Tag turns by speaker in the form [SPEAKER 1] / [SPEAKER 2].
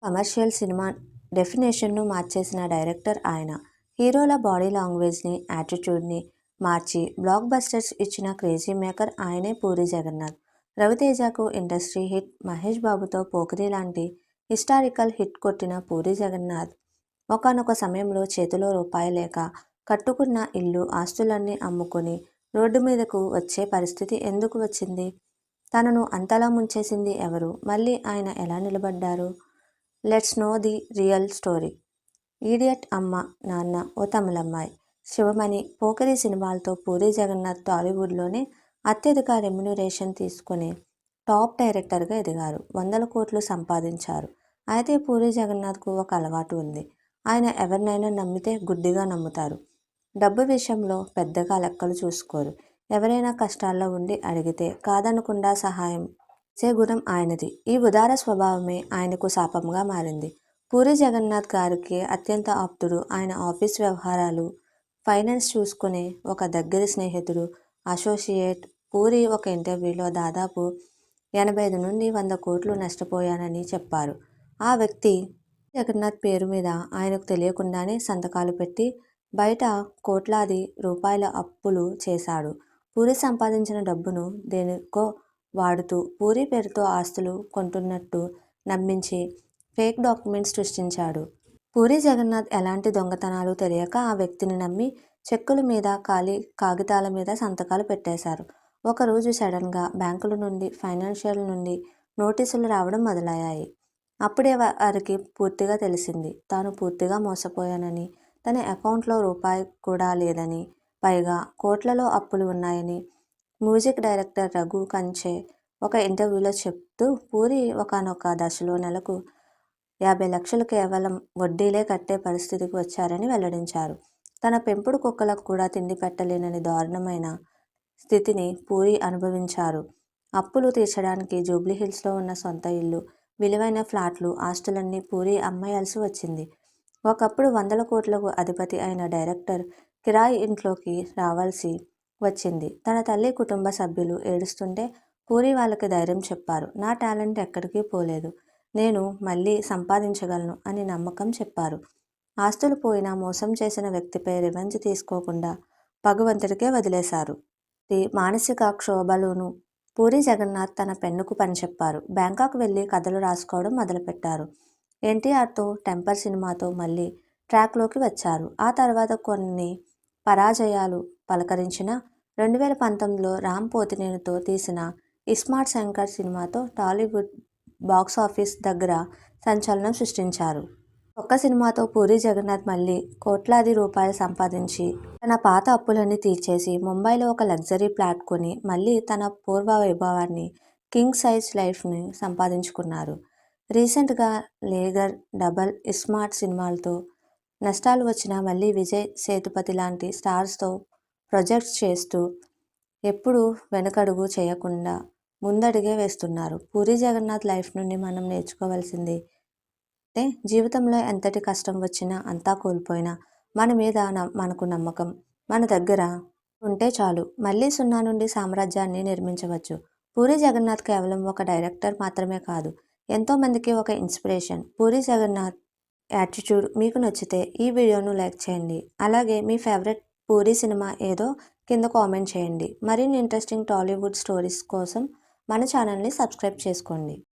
[SPEAKER 1] Commercial cinema డెఫినేషన్ను మార్చేసిన director ఆయన. హీరోల body లాంగ్వేజ్ని, యాటిట్యూడ్ని మార్చి black busters ఇచ్చిన క్రేజీ మేకర్ ఆయనే పూరి జగన్నాథ్. రవితేజకు ఇండస్ట్రీ హిట్, మహేష్ బాబుతో పోకిరి లాంటి హిస్టారికల్ హిట్ కొట్టిన పూరి జగన్నాథ్ ఒకానొక సమయంలో చేతిలో రూపాయి లేక కట్టుకున్న ఇల్లు, ఆస్తులన్నీ అమ్ముకొని రోడ్డు మీదకు వచ్చే పరిస్థితి ఎందుకు వచ్చింది? తనను అంతలా ముంచేసింది ఎవరు? మళ్ళీ ఆయన ఎలా నిలబడ్డారు? Let's know the real story. Idiot, అమ్మ, నాన్న, ఓ తమిళమ్మాయి, శివమణి, పోకిరి సినిమాలతో పూరి జగన్నాథ్ టాలీవుడ్లోనే అత్యధిక రెమ్యునరేషన్ తీసుకునే టాప్ డైరెక్టర్గా ఎదిగారు. 100 కోట్లు సంపాదించారు. అయితే పూరి జగన్నాథ్కు ఒక అలవాటు ఉంది. ఆయన ఎవరినైనా నమ్మితే గుడ్డిగా నమ్ముతారు. డబ్బు విషయంలో పెద్దగా లెక్కలు చూసుకోరు. ఎవరైనా కష్టాల్లో ఉండి అడిగితే కాదనకుండా సహాయం చేసే గుణం ఆయనది. ఈ ఉదార స్వభావమే ఆయనకు శాపంగా మారింది. పూరి జగన్నాథ్ గారికి అత్యంత ఆప్తుడు, ఆయన ఆఫీస్ వ్యవహారాలు, ఫైనాన్స్ చూసుకునే ఒక దగ్గరి స్నేహితుడు, అసోసియేట్. పూరి ఒక ఇంటర్వ్యూలో దాదాపు 85 నుండి 100 కోట్లు నష్టపోయానని చెప్పారు. ఆ వ్యక్తి జగన్నాథ్ పేరు మీద ఆయనకు తెలియకుండానే సంతకాలు పెట్టి బయట కోట్లాది రూపాయల అప్పులు చేశాడు. పూరి సంపాదించిన డబ్బును దేనికో వాడుతూ పూరి పేరుతో ఆస్తులు కొంటున్నట్టు నమ్మించి ఫేక్ డాక్యుమెంట్స్ సృష్టించాడు. పూరి జగన్నాథ్ ఎలాంటి దొంగతనాలు తెలియక ఆ వ్యక్తిని నమ్మి చెక్కుల మీద, ఖాళీ కాగితాల మీద సంతకాలు పెట్టేశారు. ఒకరోజు సడన్గా బ్యాంకుల నుండి, ఫైనాన్షియల్ నుండి నోటీసులు రావడం మొదలయ్యాయి. అప్పుడే వారికి పూర్తిగా తెలిసింది. తాను పూర్తిగా మోసపోయానని, తన అకౌంట్లో రూపాయి కూడా లేదని, పైగా కోట్లలో అప్పులు ఉన్నాయని మ్యూజిక్ డైరెక్టర్ రఘు కంచే ఒక ఇంటర్వ్యూలో చెప్తూ పూరి ఒకానొక దశలో నెలకు 50 లక్షలు కేవలం వడ్డీలే కట్టే పరిస్థితికి వచ్చారని వెల్లడించారు. తన పెంపుడు కుక్కలకు కూడా తిండి పెట్టలేనని దారుణమైన స్థితిని పూరి అనుభవించారు. అప్పులు తీర్చడానికి జూబ్లీహిల్స్లో ఉన్న సొంత ఇల్లు, విలువైన ఫ్లాట్లు, ఆస్తులన్నీ పూరి అమ్మేయాల్సి వచ్చింది. ఒకప్పుడు 100 కోట్లకు అధిపతి అయిన డైరెక్టర్ కిరాయి ఇంట్లోకి రావాల్సి వచ్చింది. తన తల్లి, కుటుంబ సభ్యులు ఏడుస్తుంటే పూరి వాళ్ళకి ధైర్యం చెప్పారు. నా టాలెంట్ ఎక్కడికి పోలేదు, నేను మళ్ళీ సంపాదించగలను అని నమ్మకం చెప్పారు. ఆస్తులు పోయినా మోసం చేసిన వ్యక్తిపై రివెంజ్ తీసుకోకుండా భగవంతుడికే వదిలేశారు. మానసిక క్షోభలోనూ పూరి జగన్నాథ్ తన పెన్నుకు పని చెప్పారు. బ్యాంకాక్ వెళ్ళి కథలు రాసుకోవడం మొదలుపెట్టారు. ఎన్టీఆర్తో టెంపర్ సినిమాతో మళ్ళీ ట్రాక్లోకి వచ్చారు. ఆ తర్వాత కొన్ని పరాజయాలు పలకరించిన 2019లో రామ్ పోతినేనితో తీసిన ఇస్మార్ట్ శంకర్ సినిమాతో టాలీవుడ్ బాక్సాఫీస్ దగ్గర సంచలనం సృష్టించారు. ఒక్క సినిమాతో పూరి జగన్నాథ్ మళ్ళీ కోట్లాది రూపాయలు సంపాదించి తన పాత అప్పులన్నీ తీర్చేసి ముంబైలో ఒక లగ్జరీ ఫ్లాట్ కొని మళ్ళీ తన పూర్వ వైభవాన్ని, కింగ్ సైజ్ లైఫ్ని సంపాదించుకున్నారు. రీసెంట్గా లేగర్, డబల్, ఇస్మార్ట్ సినిమాలతో నష్టాలు వచ్చినా మళ్ళీ విజయ్ సేతుపతి లాంటి స్టార్స్తో ప్రాజెక్ట్స్ చేస్తూ ఎప్పుడూ వెనకడుగు చేయకుండా ముందడుగే వేస్తున్నారు. పూరి జగన్నాథ్ లైఫ్ నుండి మనం నేర్చుకోవాల్సింది అంటే జీవితంలో ఎంతటి కష్టం వచ్చినా, అంతా కోల్పోయినా మన మీద మనకు నమ్మకం మన దగ్గర ఉంటే చాలు, మళ్ళీ సున్నా నుండి సామ్రాజ్యాన్ని నిర్మించవచ్చు. పూరి జగన్నాథ్ కేవలం ఒక డైరెక్టర్ మాత్రమే కాదు, ఎంతోమందికి ఒక ఇన్స్పిరేషన్. పూరి జగన్నాథ్ యాటిట్యూడ్ మీకు నచ్చితే ఈ వీడియోను లైక్ చేయండి. అలాగే మీ ఫేవరెట్ పూరి సినిమా ఏదో కింద కామెంట్ చేయండి. మరిన్ని ఇంట్రెస్టింగ్ టాలీవుడ్ స్టోరీస్ కోసం మన ఛానల్ని సబ్స్క్రైబ్ చేసుకోండి.